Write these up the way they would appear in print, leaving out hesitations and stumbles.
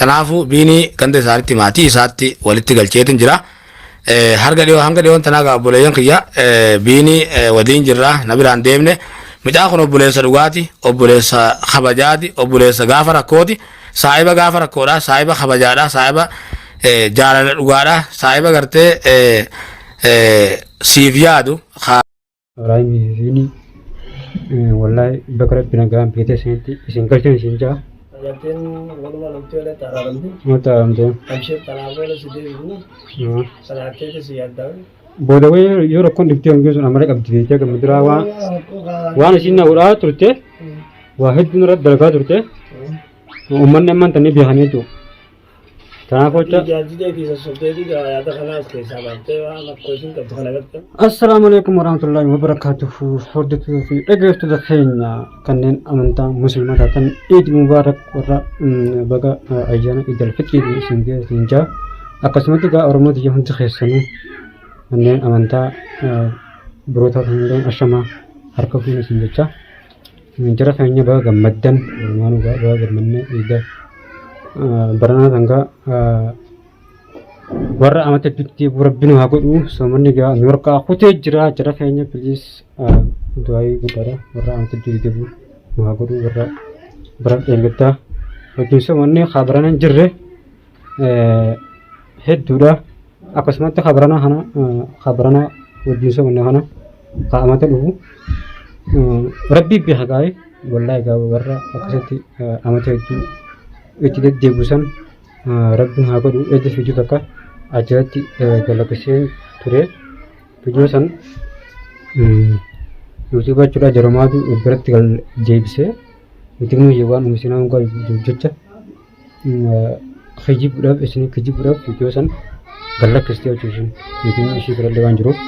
Tanaafu biini ganda isaanitti maatii isaatti walitti galcheetin jira. Hanga dhiyoon tanaa obboleeyyan kiyya biini waliin jirra na biraan deemne. Midhaan kun obboleessa dhugaati, obboleessa kabajaati, obboleessa gaafa rakkooti, saahiba gaafa rakkoodha, saahiba kabajaadha, saahiba jaalala dhugaadha, saahiba gartee siif yaadu. Waraayimi fiini wallahi bakka binagaan beekte isin galchan isin jaa. Yatin walumaa lukteele tararamti. Mataramte. Kamshee taraafeela sidee jiru. Salaatee si yaaddaa. Booda wayii yoo rakkoon dhiftee hongee sun amala qabdi beektee gammaduraa waan isin na godhaa turte waa hedduun irratti dalagaa turte uummanni ammaan tanii beekanii jiru. Kanaaf jecha. Ijaajjidee fi sossobdeetii yaada kanaas keessaa baaftee waan akkoo isin qabdu kana gatte. Assalaamu alaikum warahmatullahi wabarakatuhu. Hordoftoota fi dhaggeeffattoota keenya kanneen amantaa musliimaa taatan Eid Mubaarak warra baga ayyaana Eid al-Fitrii isin geessin jaa akkasumas egaa Oromooti hundi keessanuu kanneen amantaa birootaa kanneen ashamaa harka fuudhan isin jecha jara keenya baga gammaddan walumaan baga gammannee Eid barana tanga warra amata bitti rabbinu haa godhu soomanni gaa nu harkaa kutee jira jara keenya please du'aayi guddaadha warra amata bitti nu haa godhu warra bara dheergattaa wajjin soomanni khabarana hin jirre hedduudha akkasumatti khabarana wajjin soomanni kana amata dhufu rabbii beeka gaa'e wallahi gaa warra akkasitti amata hedduu itti deddeebisan rabbiin haa godhu edda fiduu takka ajirratti galagaseen ture fiduu san yuutuuba jechuudha jarumaatu biratti deebisee nuti waan uumsinaa hungaa jecha kijibuudhaaf isin kijibuudhaaf fiduu san galagasee jechuun yuutuun ishii birallee waan jiruuf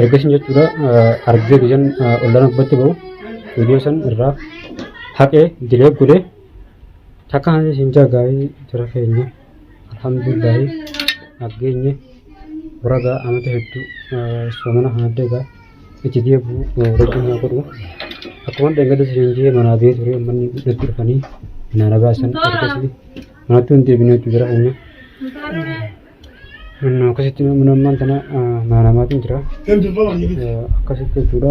ergasin jechuudha argee bisan ollaan abbatti ba'u fiduu san irraa haqee dilee godhee takka hansi sinjaa gaa'ee jara keenya alhamdulillahi aggeenye waragaa amata hedduu soomana hanadda egaa itti deebi'u rabbiin haa godhu akkuma dhangada sirinjee manaa bee ture uummanni natti dhufanii nana baasan akkasii manatti hin deebine jechuu jara keenya akkasitti ammaan tana maanamaatiin jira akkasitti jechuudha.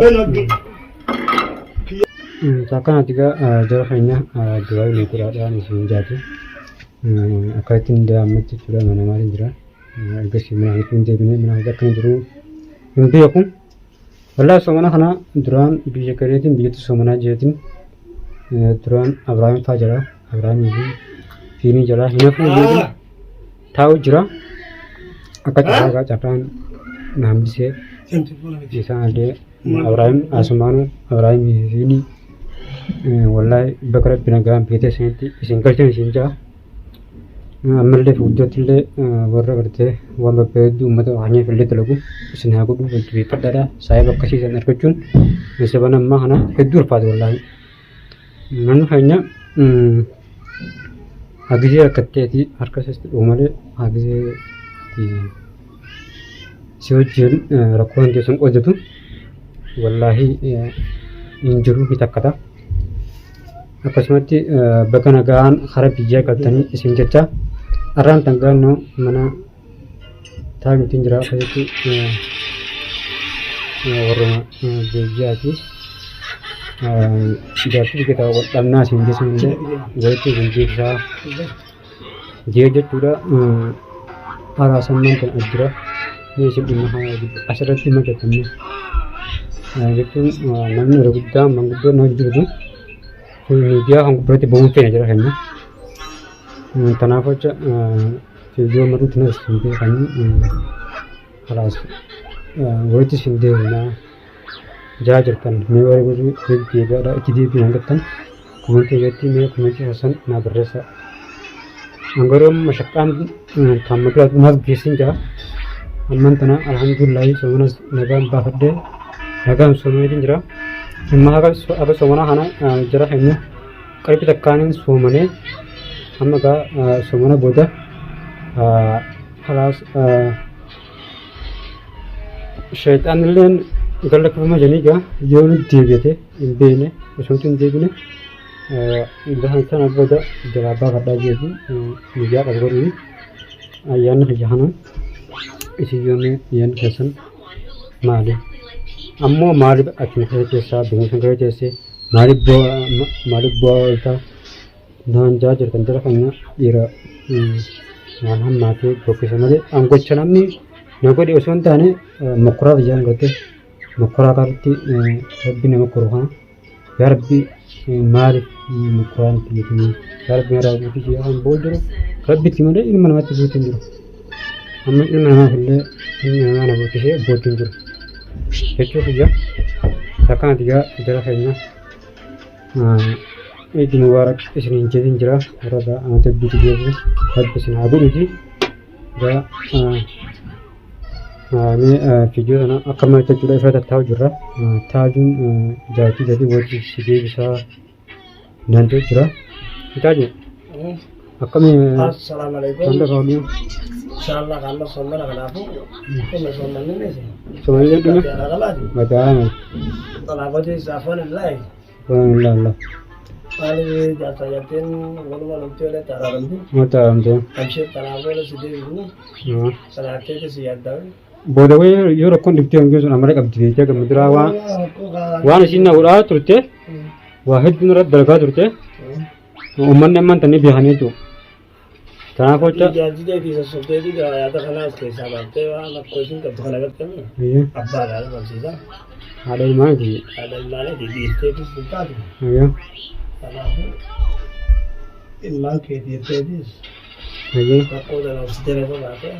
Takkan tiga jara keenya du'aayi nu godhaadhaan isin jaati akkasitti hin daa'ammatti jechuudha maanamaatiin jira ergasii mana hin deebine mana akka hin jiru hin beeku wallaahi soomana kana duraan biyya gareetiin biyyatti soomanaa jeetiin duraan Abrahaam faa jira Abrahaamii fi fiinii jira hin hafu jeetiin taa'u jira akka carraa carraan na hambisee isaan adee Abrahaam asumaanu Abrahaamii fi fiinii wallahi bakka binagaan beekte isin galchan isin jaa ammallee fuuldurtillee warra gartee waan babbeedduu uummata hanyaf illee dalagu isin haa godhu wajjibeeffadhaadha saayiba akkasiisan argachuun saban ammaa kana hedduu ulfaate wallaahi namni keenya hagizee rakkatteeti harka isaatti dhufu malee hagizee si wajjin rakkoo hin teessan qooddatu wallaahi hin jiru ni takkata akkasumatti bakka nagaan hara biyyaa galtanii isin jecha arraan tangaannoo mana taa'imtiin jira akkasitti warruma biyyaati ijaarsi biqilaa wadhabnaa isin jechuun illee walitti isin jeesaa jee jechuudha haraasammaan kan ajjira ni isin dhimma asirratti dhimma jettanii jechuun namni yeroo guddaa manguddoo nama jirtu miidiyaa kan gubbaatti bahuun feena jira keenya kanaaf jecha fiidiyoo maruutti nas hin beekanii halaas walitti isin deebinaa jaa jirtan mee warri gosi deebi'aadha itti deebiin hangattan kumantii irratti mee kumantii hasan naa barreessa hangaroo mashaqqaan kan maqaa naaf geessin jaa amman tana alhamdulillahi soomanas nagaan baafadhee nagaan soomaneetiin jira amma akka soomana kana jara keenya qarbi takkaaniin soomane amma gaa soomana booda halaas shayxaanilleen galla kafama janii gaa yoo nu deebi'ate hin beekne osoo hin deebine Ibahan sana boda jalaba kada jadi dia kalau ini ayam jahanan isi yomi yan kesan mali ammo mali akin kerja sa dengan kerja se mali bo ita dan jajar kantor kanya ira manham mati profesional angko chanamni nago di usun tane mukra bijan gote mukra karti rabbi ne mukra ya rabbi mali mukran tini ya rabbi mara buti ya han bodro rabbi timade ilman mati buti ndiro amma ilman ma hille ilman ma buti he buti ndiro hecho ya sakan tiga jara kaynya Idi mubarak isnin jedin jira arada ante buti dia habis nabi uji da ni video na akamai ta juda fa ta tahu jira tajun jadi wajib sidi bisa nanti jira kita aja akamai Assalamualaikum. anda kau ni Insyaallah kalau sombong akan aku. Ini sombong ini sih. semuanya dulu Ada lagi. macam Kalau aku jadi safan lain. Allah Kali jasa yakin ngomong itu le tararan tu. mata ante Kamsi tarawel sidi ini. Salate itu siada. bodoh we yo rakon dipti angjo sun amare kabdi te kamudra wa na sinna ura turte wahid bin rad darga turte umman ne man tani bihani tu tana ko ta Jadi di sesuatu itu ya tak kena kisah bante wah nak kucing ke tukang lewat kan. iya Apa ada maksudnya? ada di mana di Ada mana di itu suka tu. iya Kalau aku ilang ke di itu. iya Aku dalam sejarah itu apa?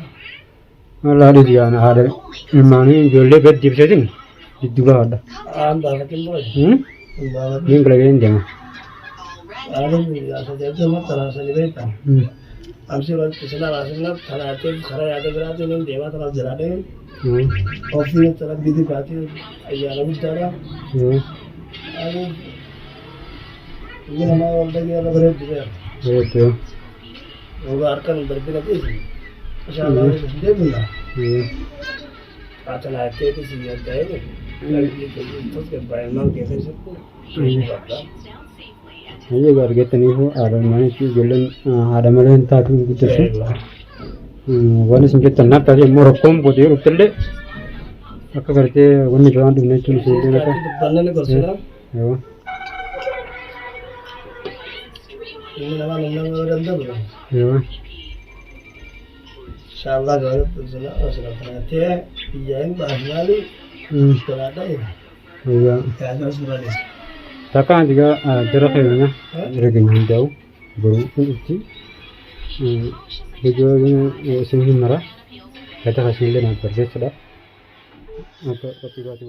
Allah di dia na ada imani jolle bed di seding di dua ada Anda makin boleh. Anda ni kelagi jangan ada ni asal jadi mah terasa ni beta. Amsi orang kesana rasanya karena ada berarti ni dewa terus jalan ofis terus bidi berarti ayah lalu jalan. iya Aku ini nama orang lagi ada berarti dia. itu Orang akan berbeda tu. Insyaallah dia bila. iya Kata nak itu sih ada ini. Lagi itu ke bayang ke sesuatu. iya gar gitu nih ada mana sih jalan ada mana entah tu gitu sih wana sinjat tanah tadi morokom putih uterde akka करके wana jalan dunia cuma sih dia nak Banyak ni bersih. ya Ini nama orang dah belum. ya Insyaallah kalau bersih asal perhati yang bahaya ni berada ya. iya Ada surat ni. Taka juga jarak kayaknya regenya jauh baru itu video ini sini marah kata hasilnya nanti sudah apa kopi kopi